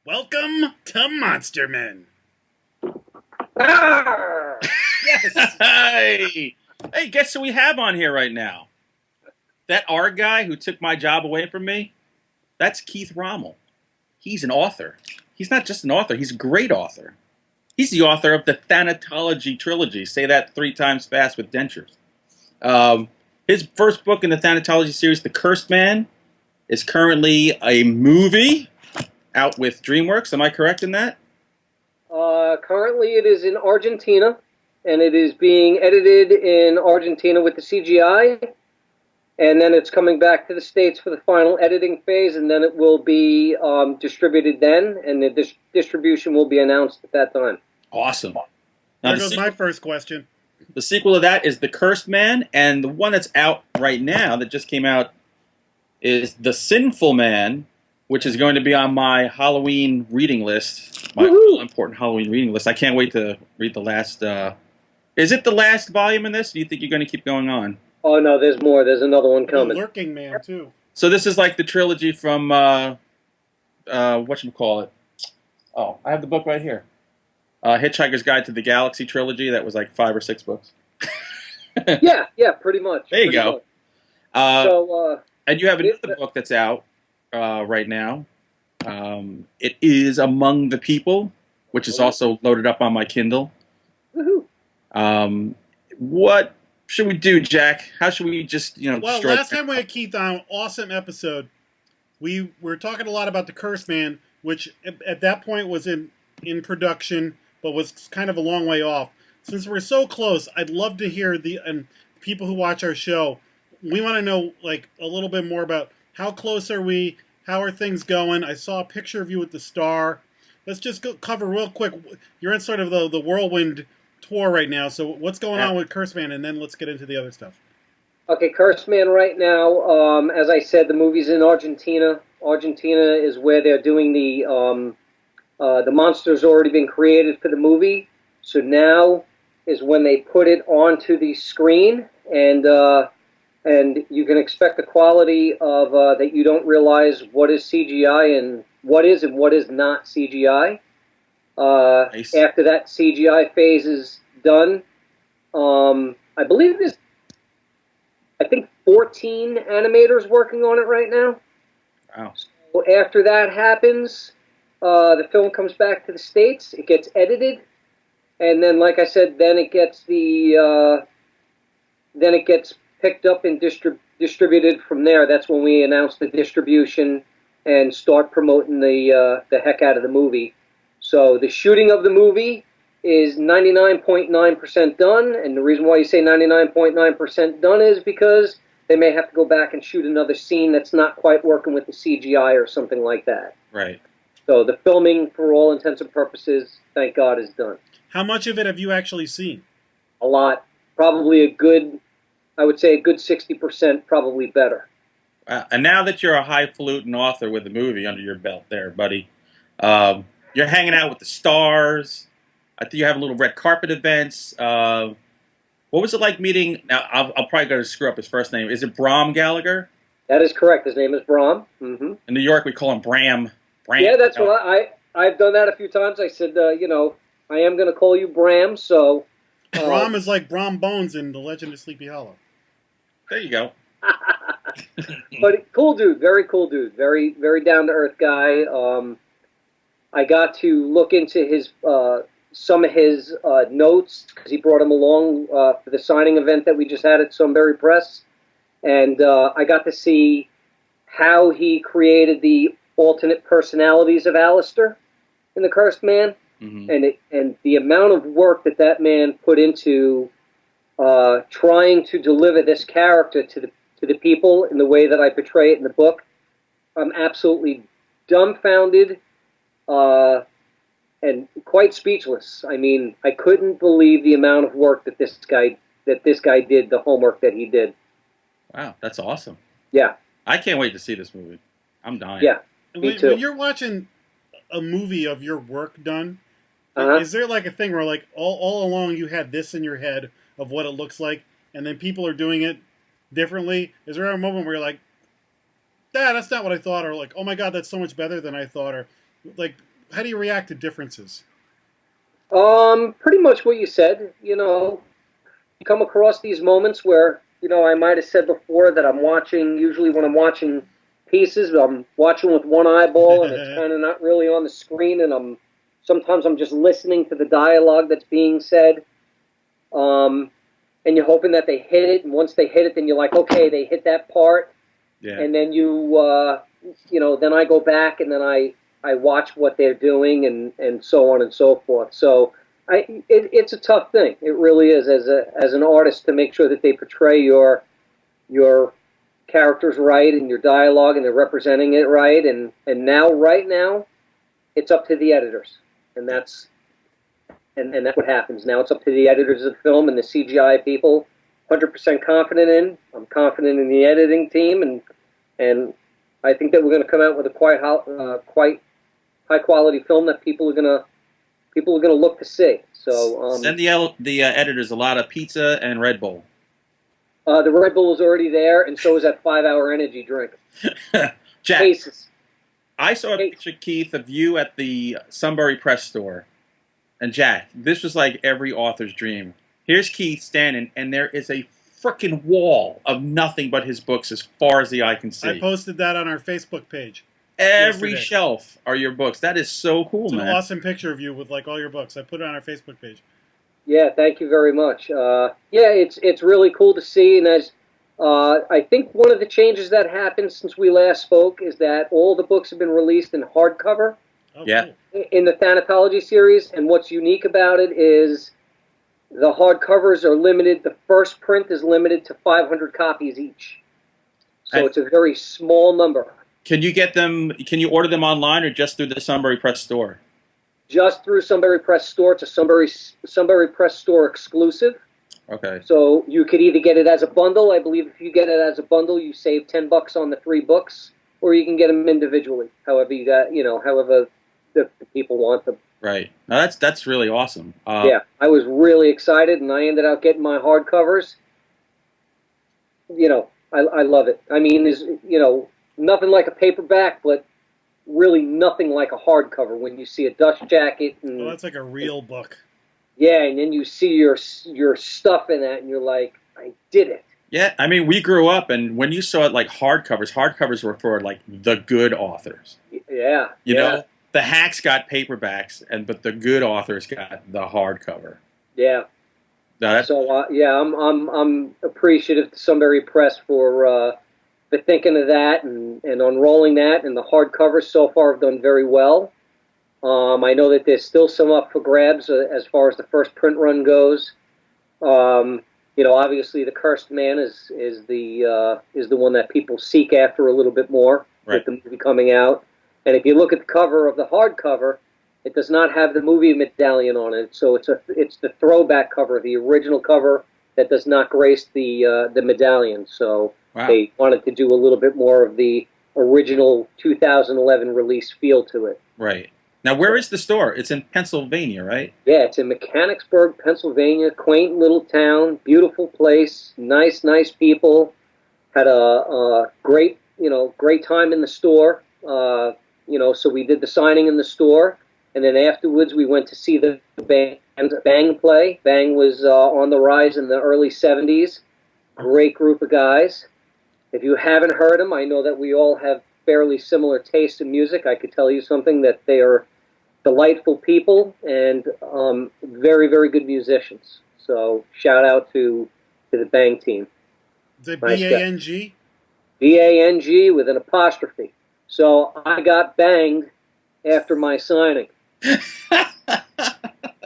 Welcome to Monster Men. Yes. Hey, guess who we have on here right now? That R guy who took my job away from me? That's Keith Rommel. He's an author. He's not just an author, he's a great author. He's the author of the Thanatology Trilogy. Say that 3 times fast with dentures. His first book in the Thanatology Series, The Cursed Man, is currently a movie out with DreamWorks. Am I correct in that? Currently it is in Argentina, and it is being edited in Argentina with the CGI, and then it's coming back to the States for the final editing phase, and then it will be distributed then, and the distribution will be announced at that time. Awesome. Now, There goes my first question. The sequel to that is The Cursed Man, and the one that's out right now, that just came out, is The Sinful Man, which is going to be on my Halloween reading list, my important Halloween reading list. I can't wait to read the last... is it the last volume in this? Do you think you're going to keep going on? Oh, no, there's more. There's another one coming. The Lurking Man, too. So this is like the trilogy from, whatchamacallit? Oh, I have the book right here. Hitchhiker's Guide to the Galaxy trilogy. That was like 5 or 6 books. yeah, pretty much. There you go. And you have another book that's out right now. It is Among the People, which is also loaded up on my Kindle. Woohoo! What should we do, Jack? How should we just, Well, last time we had Keith on, awesome episode. We were talking a lot about The Cursed Man, which at that point was in production, but was kind of a long way off. Since we're so close, I'd love to hear and people who watch our show, we want to know like a little bit more about how close are we, how are things going. I saw a picture of you with the star. Let's just cover real quick. You're in sort of the whirlwind tour right now, so what's going on with Cursed Man, and then let's get into the other stuff. Okay, Cursed Man right now, as I said, the movie's in Argentina. Argentina is where they're doing the monster's already been created for the movie, so now is when they put it onto the screen, and you can expect the quality of that you don't realize what is CGI and what is not CGI. Nice. After that CGI phase is done, I believe there's, I think, 14 animators working on it right now. Wow. So after that happens, the film comes back to the States. It gets edited, and then, like I said, then it gets picked up and distributed from there. That's when we announce the distribution and start promoting the heck out of the movie. So the shooting of the movie is 99.9% done, and the reason why you say 99.9% done is because they may have to go back and shoot another scene that's not quite working with the CGI or something like that. Right. So the filming, for all intents and purposes, thank God, is done. How much of it have you actually seen? A lot. Probably a good 60%, probably better. And now that you're a highfalutin author with a movie under your belt there, buddy, you're hanging out with the stars. I think you have little red carpet events. What was it like meeting? Now, I'll probably go to screw up his first name. Is it Bram Gallagher? That is correct. His name is Bram. Mm-hmm. In New York, we call him Bram. Yeah, that's what I've done that a few times. I said, I am going to call you Bram. So Bram is like Brom Bones in The Legend of Sleepy Hollow. There you go. But cool dude, very cool dude, very very down to earth guy. I got to look into his some of his notes because he brought them along for the signing event that we just had at Sunbury Press, and I got to see how he created the alternate personalities of Alistair in The Cursed Man, and the amount of work that man put into trying to deliver this character to the people in the way that I portray it in the book. I'm absolutely dumbfounded and quite speechless. I mean, I couldn't believe the amount of work that this guy did, the homework that he did. Wow, that's awesome. Yeah. I can't wait to see this movie. I'm dying. Yeah, me too. When you're watching a movie of your work done, is there like a thing where like all along you had this in your head of what it looks like, and then people are doing it differently? Is there a moment where you're like, that's not what I thought, or like, oh my God, that's so much better than I thought, or like, react to differences? Pretty much what you said. You come across these moments where, I might have said before that I'm watching, usually when I'm watching pieces, I'm watching with one eyeball and it's kind of not really on the screen, and sometimes I'm just listening to the dialogue that's being said. And you're hoping that they hit it, and once they hit it, then you're like, okay, they hit that part. Yeah. And then then I go back and then I watch what they're doing and so on and so forth. So it's a tough thing. It really is as an artist to make sure that they portray your characters right and your dialogue and they're representing it right. And right now, it's up to the editors, and that's what happens now. It's up to the editors of the film and the CGI people. 100% confident in. I'm confident in the editing team, and I think that we're going to come out with a quite high quality film that people are going to look to see. So send the editors a lot of pizza and Red Bull. The Red Bull is already there, and so is that 5-hour energy drink. Jack, Cases. I saw a picture, Keith, of you at the Sunbury Press store, and Jack, this was like every author's dream. Here's Keith standing, and there is a frickin' wall of nothing but his books as far as the eye can see. I posted that on our Facebook page. Every yesterday. shelf are your books. That is so cool, it's man. An awesome picture of you with like all your books. I put it on our Facebook page. Yeah, thank you very much. It's really cool to see, and as I think one of the changes that happened since we last spoke is that all the books have been released in hardcover. Oh, yeah. Cool. In the Thanatology Series, and what's unique about it is the hardcovers are limited. The first print is limited to 500 copies each, so it's a very small number. Can you get them? Can you order them online or just through the Sunbury Press store? Just through Sunbury Press store. It's a Sunbury Press store exclusive. Okay. So you could either get it as a bundle. I believe if you get it as a bundle, you save $10 on the 3 books, or you can get them individually. However however the people want them. Right. Now that's really awesome. Yeah, I was really excited, and I ended up getting my hardcovers. I love it. I mean, there's nothing like a paperback, but really nothing like a hardcover when you see a dust jacket. And, well, that's like a real book. Yeah, and then you see your stuff in that, and you're like, I did it. Yeah, I mean, we grew up, and when you saw it like hardcovers were for like the good authors. Yeah. You know, the hacks got paperbacks, but the good authors got the hardcover. Yeah. No, I'm appreciative to Sunbury Press for thinking of that and unrolling that, and the hardcovers so far have done very well. I know that there's still some up for grabs as far as the first print run goes. Obviously the Cursed Man is the one that people seek after a little bit more with the movie coming out. And if you look at the cover of the hardcover, it does not have the movie medallion on it. So it's the throwback cover, the original cover that does not grace the medallion. So they wanted to do a little bit more of the original 2011 release feel to it. Right. Now, where is the store? It's in Pennsylvania, right? Yeah, it's in Mechanicsburg, Pennsylvania. Quaint little town, beautiful place, nice people. Had a great time in the store. So we did the signing in the store, and then afterwards we went to see the Bang play. Bang was on the rise in the early 70s. Great group of guys. If you haven't heard them, I know that we all have fairly similar taste in music. I could tell you something that they are delightful people and very, very good musicians. So shout out to the Bang team. Is it nice B-A-N-G? B-A-N-G with an apostrophe. So I got banged after my signing.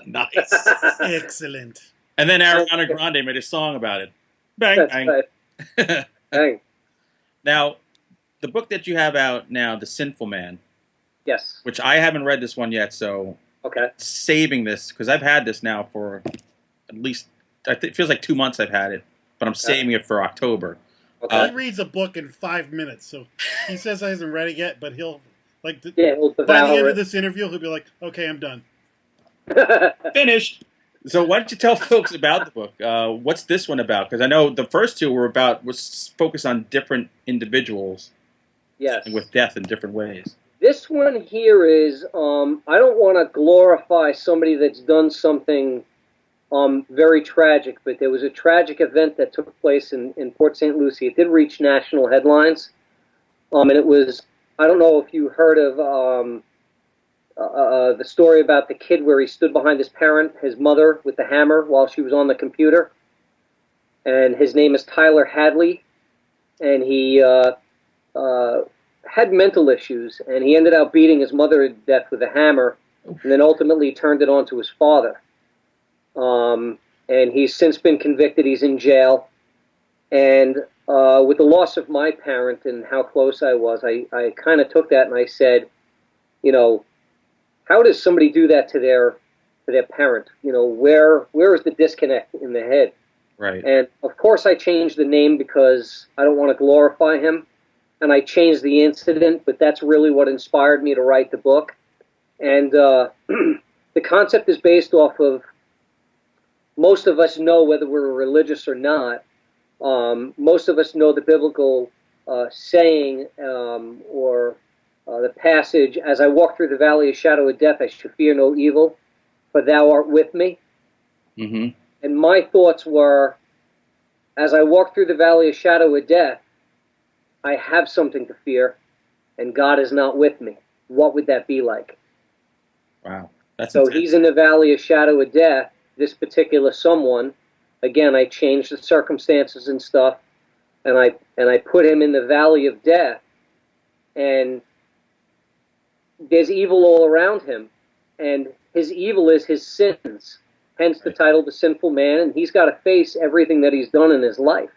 Nice. Excellent. And then Ariana Grande made a song about it. Bang, That's bang. right. Bang. Now, the book that you have out now, The Sinful Man, Yes. which I haven't read this one yet, so saving this, because I've had this now for at least, it feels like 2 months I've had it, but I'm saving it for October. Okay. He reads a book in 5 minutes, so he says he hasn't read it yet, but he'll he'll by the end it. of this interview, he'll be like, okay, I'm done. Finished. So why don't you tell folks about the book? What's this one about? Because I know the first two was focused on different individuals Yes. with death in different ways. This one here is, I don't want to glorify somebody that's done something very tragic, but there was a tragic event that took place in Port St. Lucie. It did reach national headlines, and it was, I don't know if you heard of the story about the kid where he stood behind his mother, with the hammer while she was on the computer. And his name is Tyler Hadley, and he had mental issues, and he ended up beating his mother to death with a hammer, and then ultimately turned it on to his father. And he's since been convicted. He's in jail. And with the loss of my parent and how close I was, I kind of took that and I said, you know, how does somebody do that to their parent? You know, where is the disconnect in the head? Right. And of course I changed the name because I don't want to glorify him. And I changed the incident, but that's really what inspired me to write the book. And the concept is based off of, most of us know, whether we're religious or not, most of us know the biblical saying or the passage, as I walk through the valley of shadow of death, I shall fear no evil, for thou art with me. Mm-hmm. And my thoughts were, as I walk through the valley of shadow of death, I have something to fear, and God is not with me. What would that be like? Wow. That's so intense. He's in the valley of shadow of death, this particular someone. Again, I changed the circumstances and stuff, and I put him in the valley of death, and there's evil all around him, and his evil is his sins, hence the title, The Sinful Man, and he's got to face everything that he's done in his life.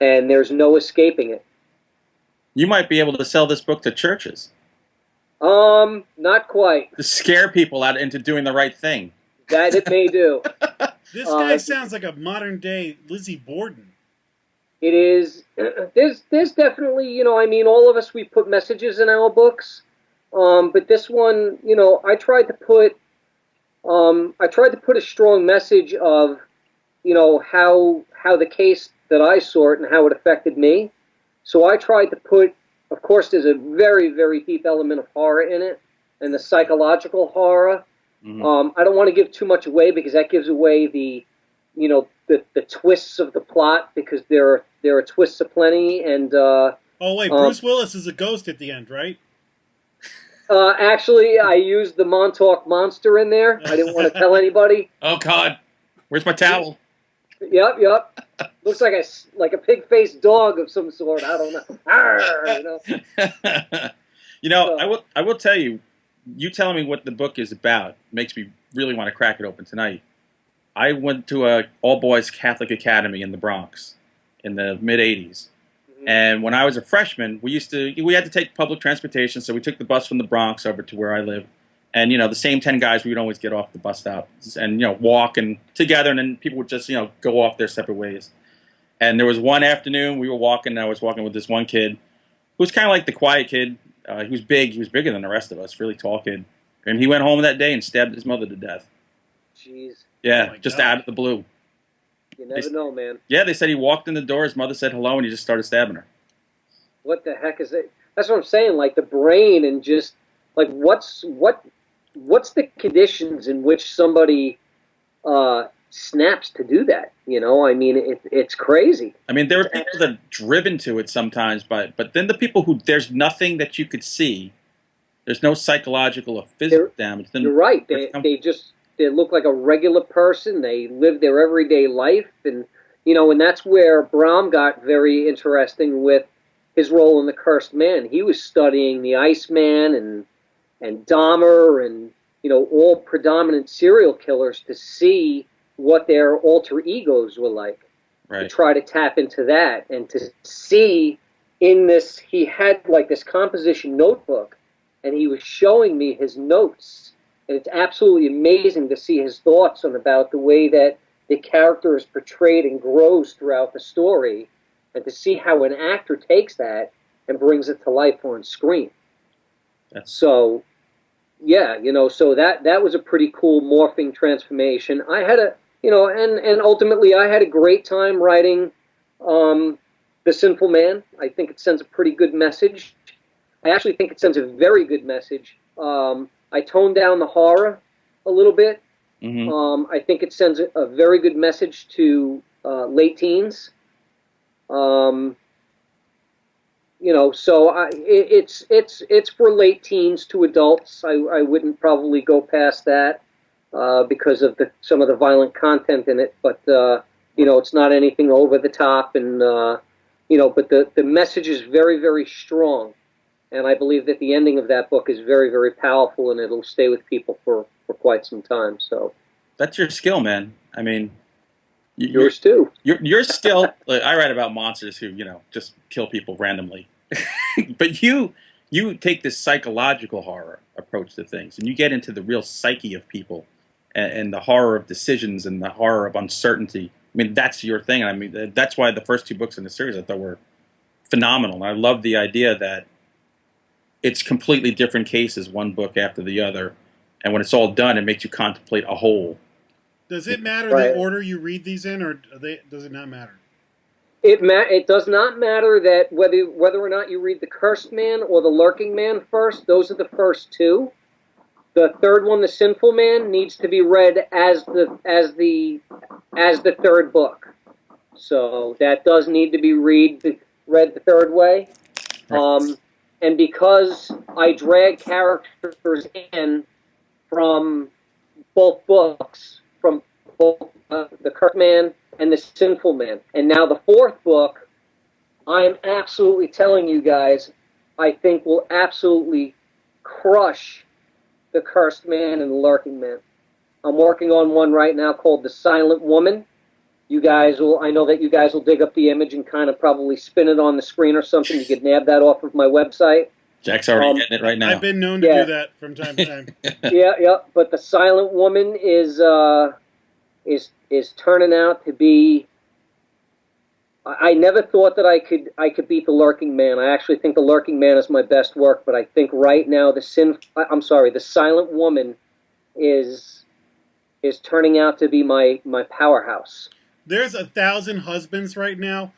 And there's no escaping it. You might be able to sell this book to churches. Not quite. To scare people out into doing the right thing. That it may do. This guy sounds like a modern day Lizzie Borden. It is. There's definitely, you know, I mean, all of us, we put messages in our books. But this one, you know, I tried to put a strong message of, you know, how the case that I saw it and how it affected me. So I tried to put, of course, there's a very, very deep element of horror in it, and the psychological horror. Mm-hmm. I don't want to give too much away because that gives away the twists of the plot, because there are twists aplenty. And oh wait, Bruce Willis is a ghost at the end, right? Actually, I used the Montauk Monster in there. I didn't want to tell anybody. Oh God, where's my towel? Yep. Looks like a pig-faced dog of some sort. I don't know. Arr, you know, I will tell you. You telling me what the book is about makes me really want to crack it open tonight. I went to a all-boys Catholic academy in the Bronx in the mid-'80s. And when I was a freshman, we had to take public transportation, so we took the bus from the Bronx over to where I live. And, you know, the same 10 guys, we would always get off the bus stop and, you know, walk and together, and then people would just, you know, go off their separate ways. And there was one afternoon we were walking, and I was walking with this one kid who was kind of like the quiet kid. He was big. He was bigger than the rest of us, really tall kid. And he went home that day and stabbed his mother to death. Jeez. Yeah, just out of the blue. You never know, man. Yeah, they said he walked in the door, his mother said hello, and he just started stabbing her. What the heck is it? That's what I'm saying, like the brain, and just, like, what's the conditions in which somebody snaps to do that? You know, I mean, it's crazy. I mean, there are people that are driven to it sometimes, but then the people who, there's nothing that you could see. There's no psychological or physical damage. Then you're right. They look like a regular person. They live their everyday life. And, you know, and that's where Bram got very interesting with his role in The Cursed Man. He was studying the Iceman and Dahmer and, you know, all predominant serial killers to see what their alter egos were like. Right. To try to tap into that and to see in this, he had like this composition notebook, and he was showing me his notes. And it's absolutely amazing to see his thoughts on about the way that the character is portrayed and grows throughout the story, and to see how an actor takes that and brings it to life on screen. So, yeah, you know, so that was a pretty cool morphing transformation. I had a, you know, and ultimately I had a great time writing The Sinful Man. I think it sends a pretty good message. I actually think it sends a very good message. I toned down the horror a little bit. Mm-hmm. I think it sends a very good message to late teens. So it's for late teens to adults. I wouldn't probably go past that because of some of the violent content in it. But it's not anything over the top, and but the message is very, very strong. And I believe that the ending of that book is very, very powerful, and it'll stay with people for quite some time. So that's your skill, man. I mean, yours too. Your skill. Like, I write about monsters who just kill people randomly, but you take this psychological horror approach to things, and you get into the real psyche of people, and the horror of decisions and the horror of uncertainty. I mean, that's your thing. I mean, that's why the first 2 books in the series I thought were phenomenal. And I love the idea that it's completely different cases, one book after the other, and when it's all done, it makes you contemplate a whole. Does it matter the order you read these in, or does it not matter? It does not matter that whether or not you read the Cursed Man or the Lurking Man first. Those are the first 2. The third one, the Sinful Man, needs to be read as the third book. So that does need to be read the third way. And because I drag characters in from both books, from both the Cursed Man and the Sinful Man, and now the 4th book, I am absolutely telling you guys, I think will absolutely crush the Cursed Man and the Lurking Man. I'm working on one right now called The Silent Woman. I know that you guys will dig up the image and kind of probably spin it on the screen or something. You could nab that off of my website. Jack's already getting it right now. I've been known to do that from time to time. Yeah. But The Silent Woman is turning out to be. I never thought that I could beat the Lurking Man. I actually think the Lurking Man is my best work, but I think right now the Silent Woman is turning out to be my powerhouse. There's 1,000 husbands right now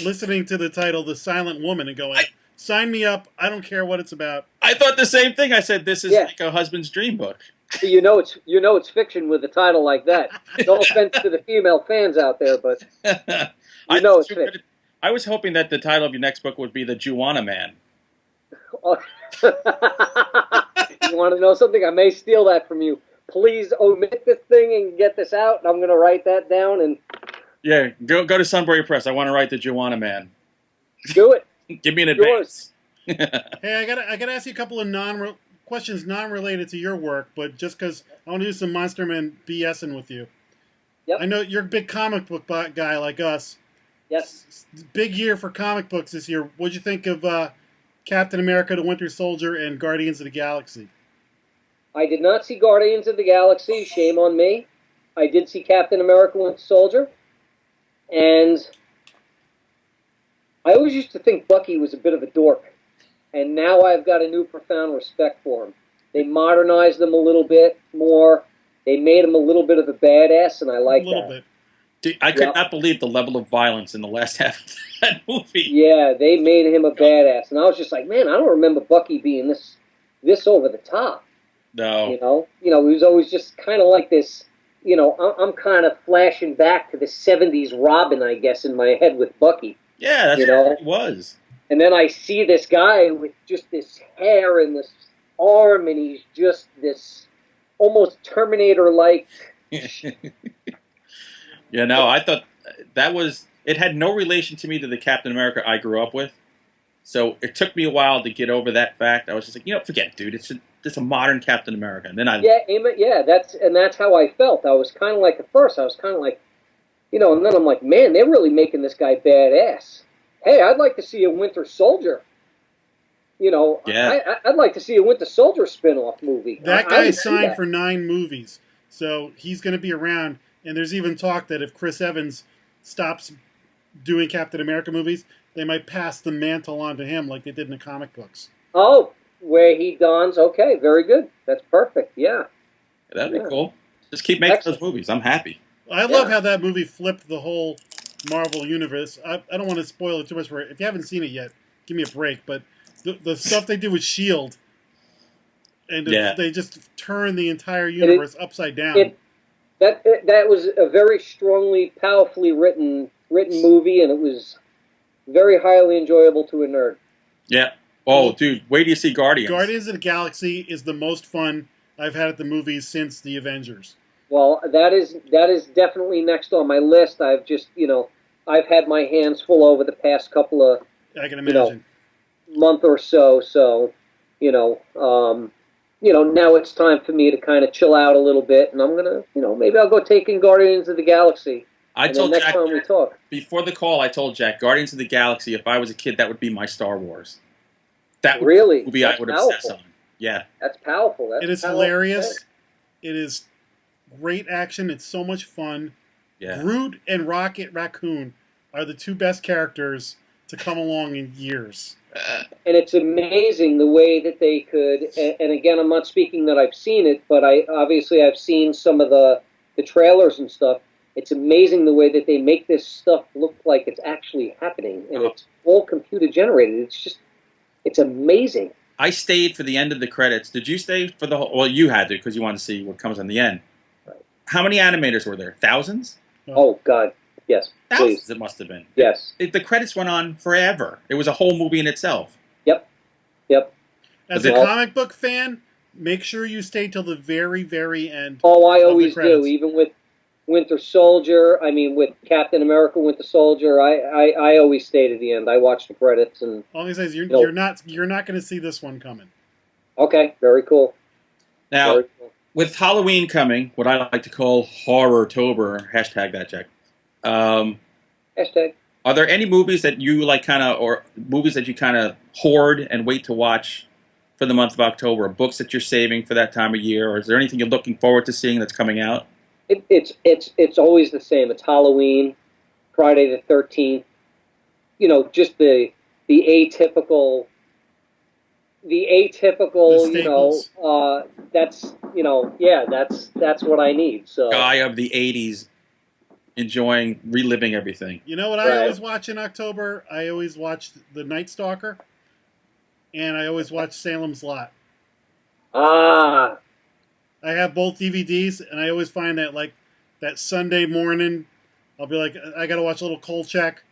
listening to the title "The Silent Woman" and going, "Sign me up! I don't care what it's about." I thought the same thing. I said this is like a husband's dream book. It's fiction with a title like that. No offense to the female fans out there, but it's fiction. I was hoping that the title of your next book would be The Juana Man. You want to know something? I may steal that from you. Please omit this thing and get this out. I'm going to write that down. And go to Sunbury Press. I want to write The Juana Man. Do it. Give me an advance. Hey, I gotta ask you a couple of questions non-related to your work, but just because I want to do some Monster Man BSing with you. Yep. I know you're a big comic book guy like us. Yes. Big year for comic books this year. What'd you think of Captain America: The Winter Soldier and Guardians of the Galaxy? I did not see Guardians of the Galaxy. Shame on me. I did see Captain America: Winter Soldier. And I always used to think Bucky was a bit of a dork. And now I've got a new profound respect for him. They modernized him a little bit more. They made him a little bit of a badass, and I like that. A little bit. Dude, I could not believe the level of violence in the last half of that movie. Yeah, they made him a badass. And I was just like, man, I don't remember Bucky being this over the top. No. He was always just kind of like this, I'm kind of flashing back to the 70s Robin, I guess, in my head with Bucky. Yeah, that's what he was. And then I see this guy with just this hair and this arm, and he's just this almost Terminator-like. I thought it had no relation to me to the Captain America I grew up with. So it took me a while to get over that fact. I was just like, forget it, dude. It's a modern Captain America. And then that's how I felt. I was kind of like at first. I was kind of like, and then I'm like, man, they're really making this guy badass. Hey, I'd like to see a Winter Soldier. I'd like to see a Winter Soldier spin-off movie. That guy signed for 9 movies, so he's going to be around. And there's even talk that if Chris Evans stops doing Captain America movies, they might pass the mantle on to him like they did in the comic books. Oh, where he dons. Okay, very good. That's perfect. Yeah. That'd be cool. Just keep making those movies. I'm happy. I love how that movie flipped the whole Marvel universe. I don't want to spoil it too much for it. If you haven't seen it yet, give me a break. But the stuff they did with Shield, and they just turn the entire universe upside down. That was a very strongly, powerfully written movie, and it was very highly enjoyable to a nerd. Yeah. Oh, dude, wait till you see Guardians. Guardians of the Galaxy is the most fun I've had at the movies since the Avengers. Well, that is definitely next on my list. I've just, I've had my hands full over the past couple of, I can imagine, month or so. So, now it's time for me to kind of chill out a little bit, and I'm gonna, maybe I'll go take in Guardians of the Galaxy. I told Jack time we talk. Before the call. I told Jack, Guardians of the Galaxy. If I was a kid, that would be my Star Wars. That would really be the movie I would obsess on. Yeah, that's powerful. It is hilarious. It is great action. It's so much fun. Yeah. Groot and Rocket Raccoon are the two best characters to come along in years. And it's amazing the way that they could. And again, I'm not speaking that I've seen it, but I've seen some of the trailers and stuff. It's amazing the way that they make this stuff look like it's actually happening, and it's all computer generated. It's amazing. I stayed for the end of the credits. Did you stay for the whole? Well, you had to because you wanted to see what comes on the end. Right. How many animators were there? Thousands? Oh, God. Yes. Thousands Please. it must have been. Yes. The credits went on forever. It was a whole movie in itself. Yep. As a comic book fan, make sure you stay till the very, very end. Oh, I always do. Even with Winter Soldier, with Captain America, Winter Soldier, I always stay to the end. I watch the credits, and all he says you're not going to see this one coming. Okay, very cool. Now, with Halloween coming, what I like to call Horror-tober, hashtag that, Jack. Hashtag. Are there any movies that you like, or movies that you kind of hoard and wait to watch for the month of October? Or books that you're saving for that time of year, or is there anything you're looking forward to seeing that's coming out? It's always the same. It's Halloween, Friday the 13th. Just the atypical. That's what I need. So guy of the '80s, enjoying reliving everything. You know what I always watch in October? I always watch The Night Stalker, and I always watch Salem's Lot. Ah. I have both DVDs, and I always find that, that Sunday morning, I'll be like, I got to watch a little Kolchak.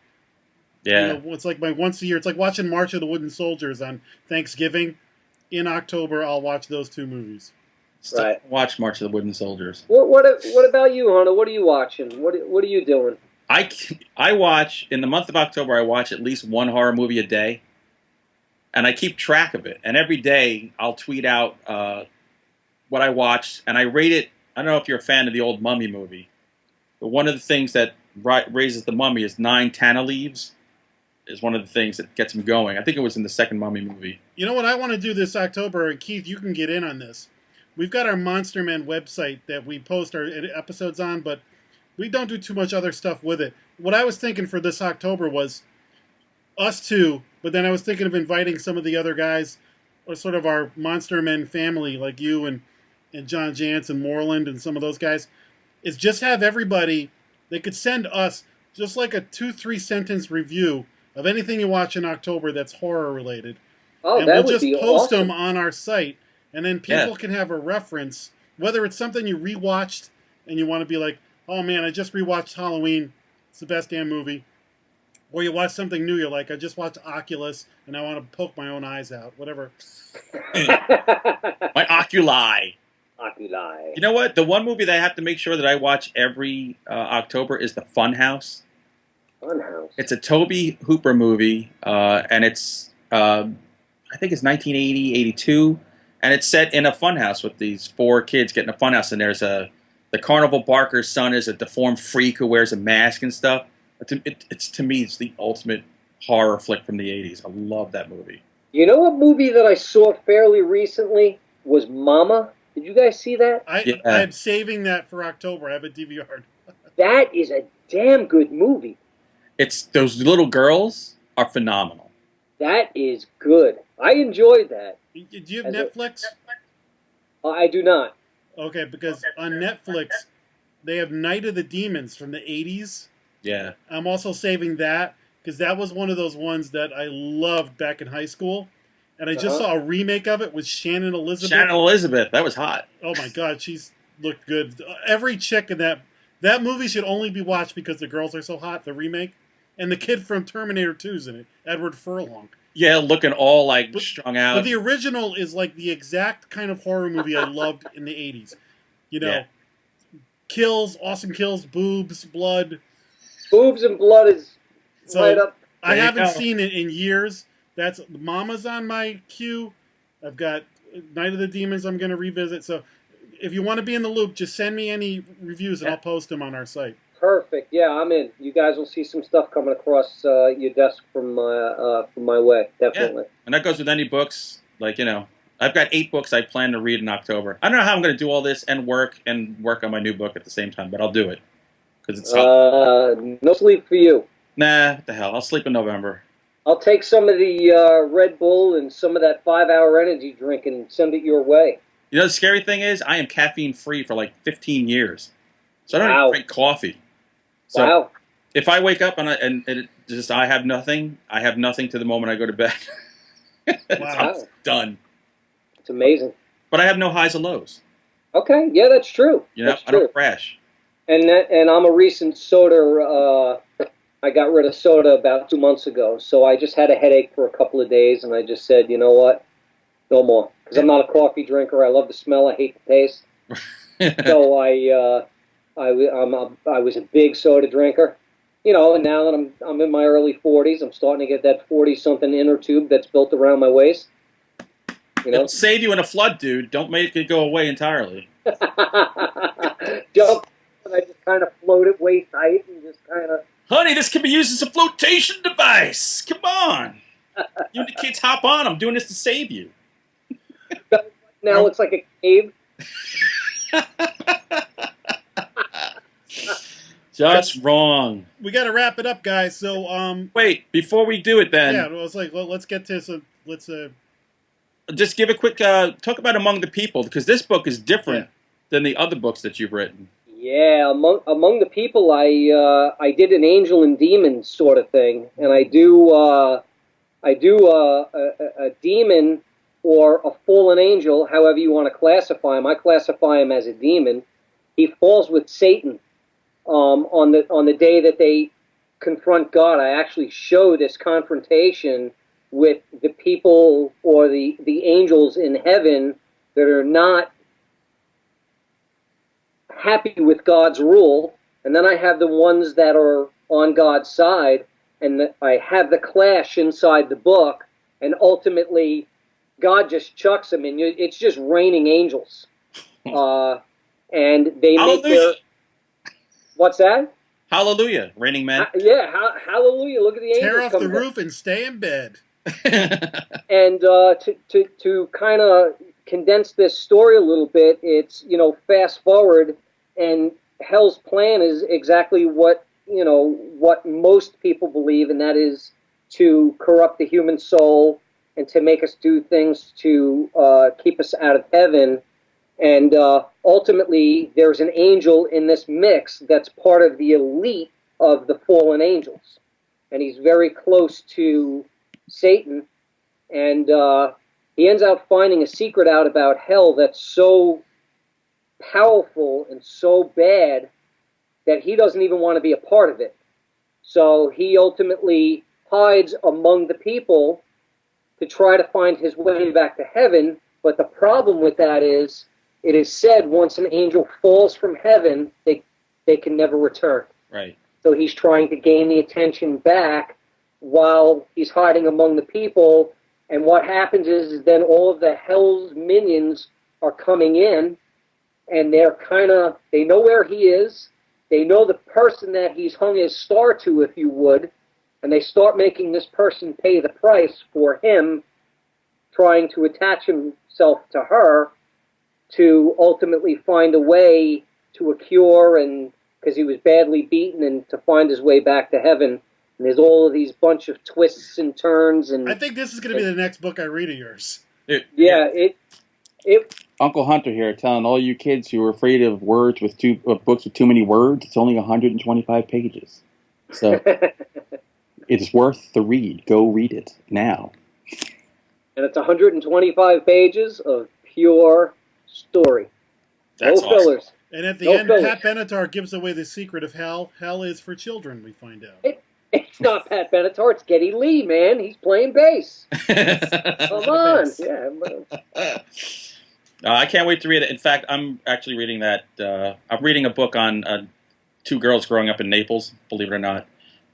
Yeah. It's like my once a year. It's like watching March of the Wooden Soldiers on Thanksgiving. In October, I'll watch those two movies. Right. Watch March of the Wooden Soldiers. What about you, Hunter? What are you watching? What are you doing? I watch, in the month of October, I watch at least one horror movie a day. And I keep track of it. And every day, I'll tweet out what I watched, and I rate it. I don't know if you're a fan of the old Mummy movie, but one of the things that raises the Mummy is 9 Tana leaves. Is one of the things that gets him going. I think it was in the second Mummy movie. You know what I want to do this October, and Keith, you can get in on this. We've got our Monster Man website that we post our episodes on, but we don't do too much other stuff with it. What I was thinking for this October was us two, but then I was thinking of inviting some of the other guys, or sort of our Monster Men family, like you and John Jantz and Moreland and some of those guys, is just have everybody, they could send us just like a 2-3 sentence review of anything you watch in October that's horror related. Oh, and that we'll would just be post awesome. them on our site, and then people can have a reference, whether it's something you rewatched and you want to be like, oh man, I just rewatched Halloween, it's the best damn movie. Or you watch something new, you're like, I just watched Oculus, and I want to poke my own eyes out, whatever. My oculi. Oculi. You know what? The one movie that I have to make sure that I watch every October is The Funhouse. Funhouse. It's a Tobe Hooper movie, and it's, I think it's 1980, 82, and it's set in a funhouse with these 4 kids getting a funhouse, and there's the Carnival Barker's son is a deformed freak who wears a mask and stuff. To me, it's the ultimate horror flick from the 80s. I love that movie. You know what movie that I saw fairly recently was Mama? Did you guys see that? I'm saving that for October. I have a DVR. That is a damn good movie. It's those little girls are phenomenal. That is good. I enjoyed that. Do you have Netflix? I do not. Okay, because on Netflix, they have Night of the Demons from the 80s. Yeah. I'm also saving that, because that was one of those ones that I loved back in high school. and I just saw a remake of it with Shannon Elizabeth. Shannon Elizabeth, that was hot. Oh my God, she's looked good. Every chick in that movie should only be watched because the girls are so hot. The remake, and the kid from Terminator 2's in it, Edward Furlong. Yeah, looking all like strung out. But the original is like the exact kind of horror movie I loved in the 80s. You know, kills, awesome kills, boobs, blood. Boobs and blood is right up. I haven't seen it in years. That's Mama's on my queue. I've got Night of the Demons I'm going to revisit. So if you want to be in the loop, just send me any reviews and I'll post them on our site. Perfect. Yeah, I'm in. You guys will see some stuff coming across your desk from my way. Definitely. Yeah. And that goes with any books. Like, you know, I've got 8 books I plan to read in October. I don't know how I'm going to do all this and work on my new book at the same time, but I'll do it. Because it's no sleep for you. Nah, what the hell? I'll sleep in November. I'll take some of the Red Bull and some of that 5-hour energy drink and send it your way. You know, the scary thing is I am caffeine free for like 15 years. So I don't even drink coffee. So if I wake up and I have nothing to the moment I go to bed. I'm done. It's amazing. But I have no highs and lows. Okay, yeah, that's true. You know, I don't crash. And I'm a recent soda. I got rid of soda about 2 months ago, so I just had a headache for a couple of days, and I just said, you know what, no more, because I'm not a coffee drinker. I love the smell. I hate the taste. So I was a big soda drinker, you know. And now that I'm in my early 40s, I'm starting to get that 40-something inner tube that's built around my waist. You know, it'll save you in a flood, dude. Don't make it go away entirely. Jump. I just kind of float it waist height and just kind of. Honey, this can be used as a flotation device. Come on. You and the kids hop on. I'm doing this to save you. Now it's like a cave. Just wrong. We got to wrap it up, guys. So, wait, before we do it then. Yeah, I was like, well, let's get to some, just give a quick, talk about Among the People, because this book is different than the other books that you've written. Yeah, among the people, I did an angel and demon sort of thing, and I do a demon or a fallen angel, however you want to classify him. I classify him as a demon. He falls with Satan on the day that they confront God. I actually show this confrontation with the people or the angels in heaven that are not happy with God's rule, and then I have the ones that are on God's side, and I have the clash inside the book, and ultimately God just chucks them, and it's just raining angels, and they make their. What's that? Hallelujah, raining men. Hallelujah! Look at the angels. Tear off the roof and stay in bed. And to kind of condense this story a little bit, it's, you know, fast forward, and hell's plan is exactly what most people believe, and that is to corrupt the human soul and to make us do things to keep us out of heaven. And ultimately, there's an angel in this mix that's part of the elite of the fallen angels, and he's very close to Satan, and he ends up finding a secret out about hell that's so powerful and so bad that he doesn't even want to be a part of it. So he ultimately hides among the people to try to find his way back to heaven. But the problem with that is, it is said once an angel falls from heaven, they can never return. Right. So he's trying to gain the attention back while he's hiding among the people. And what happens is then all of the hell's minions are coming in, and they know where he is. They know the person that he's hung his star to, if you would, and they start making this person pay the price for him trying to attach himself to her to ultimately find a way to a cure, and because he was badly beaten, and to find his way back to heaven. And there's all of these bunch of twists and turns. And I think this is going to be the next book I read of yours. Uncle Hunter here telling all you kids who are afraid of books with too many words, it's only 125 pages. So it's worth the read. Go read it now. And it's 125 pages of pure story. That's no awesome. fillers. And at the No end, fillers. Pat Benatar gives away the secret of hell. Hell is for children, we find out. It's not Pat Benatar, it's Geddy Lee, man. He's playing bass. Come on. bass. Yeah. I can't wait to read it. In fact, I'm actually reading that. I'm reading a book on two girls growing up in Naples, believe it or not.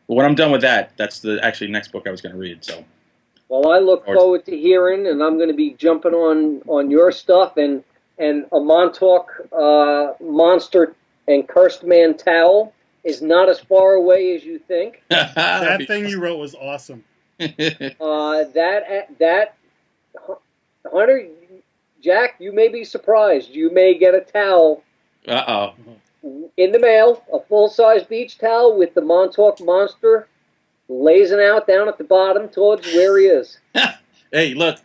But when I'm done with that, that's the actually next book I was going to read. So, Well, I look forward to hearing, and I'm going to be jumping on your stuff and a Montauk Monster and Cursed Man towel is not as far away as you think. That thing you wrote was awesome. That Hunter, Jack, you may be surprised. You may get a towel in the mail, a full-size beach towel with the Montauk Monster lazing out down at the bottom towards where he is. Hey, look,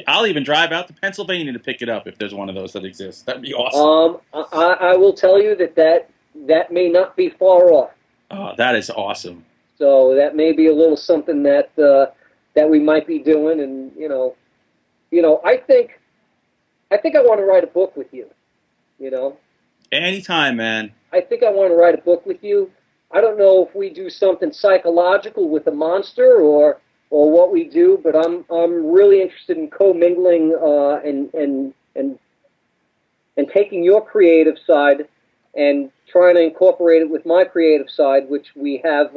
I'll even drive out to Pennsylvania to pick it up if there's one of those that exists. That'd be awesome. I will tell you that may not be far off. Oh, that is awesome. So that may be a little something that we might be doing, and I think I want to write a book with you. Anytime, man. I think I want to write a book with you. I don't know if we do something psychological with the monster or what we do, but I'm really interested in commingling and taking your creative side and trying to incorporate it with my creative side, which we have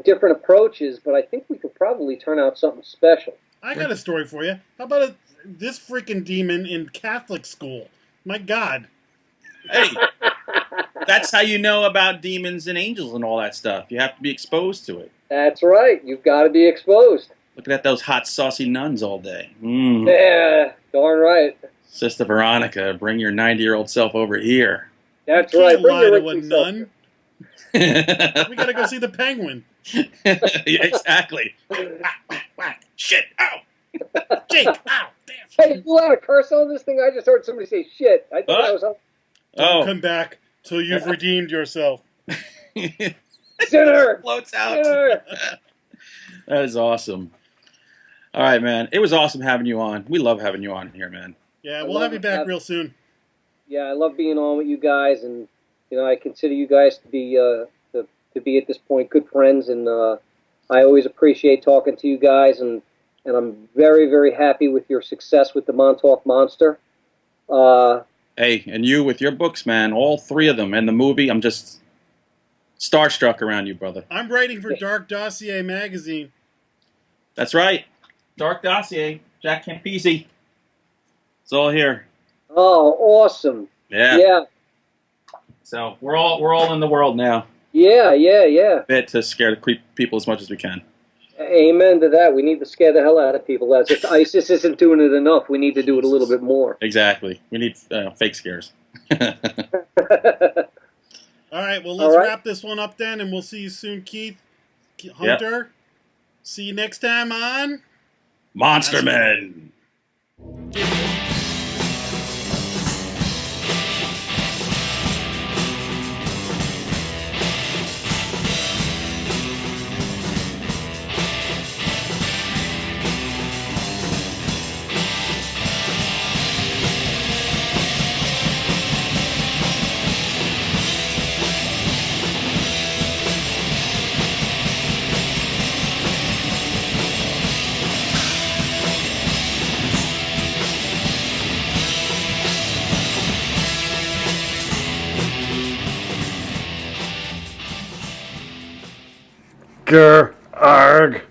different approaches, but I think we could probably turn out something special. I got a story for you. How about this freaking demon in Catholic school? My God. Hey, that's how you know about demons and angels and all that stuff. You have to be exposed to it. That's right. You've got to be exposed. Looking at those hot, saucy nuns all day. Yeah, darn right. Sister Veronica, bring your 90-year-old self over here. That's You right. can't Bring lie your to a wrinkly self. nun. We gotta go see the penguin. Yeah, exactly. Shit. Ow. Jake. Ow. Damn. Hey, you allowed to curse on this thing? I just heard somebody say shit. I think that was Don't come back till you've redeemed yourself. Sinner. Floats out. Sinner. That is awesome. All right, man. It was awesome having you on. We love having you on here, man. Yeah, we'll have you back real soon. Yeah, I love being on with you guys, and I consider you guys to be at this point good friends, and I always appreciate talking to you guys, and I'm very, very happy with your success with the Montauk Monster. Hey, and you with your books, man. All three of them, and the movie. I'm just starstruck around you, brother. I'm writing for Dark Dossier magazine. That's right. Dark Dossier. Jack Campisi. It's all here. Oh, awesome. Yeah. So we're all in the world now. Yeah. Bit to scare the people as much as we can. Amen to that. We need to scare the hell out of people. As if ISIS isn't doing it enough, we need to do it a little bit more. Exactly. We need fake scares. All right, well, let's wrap this one up then, and we'll see you soon, Keith. Hunter, yep. See you next time on Monster Men. Arg.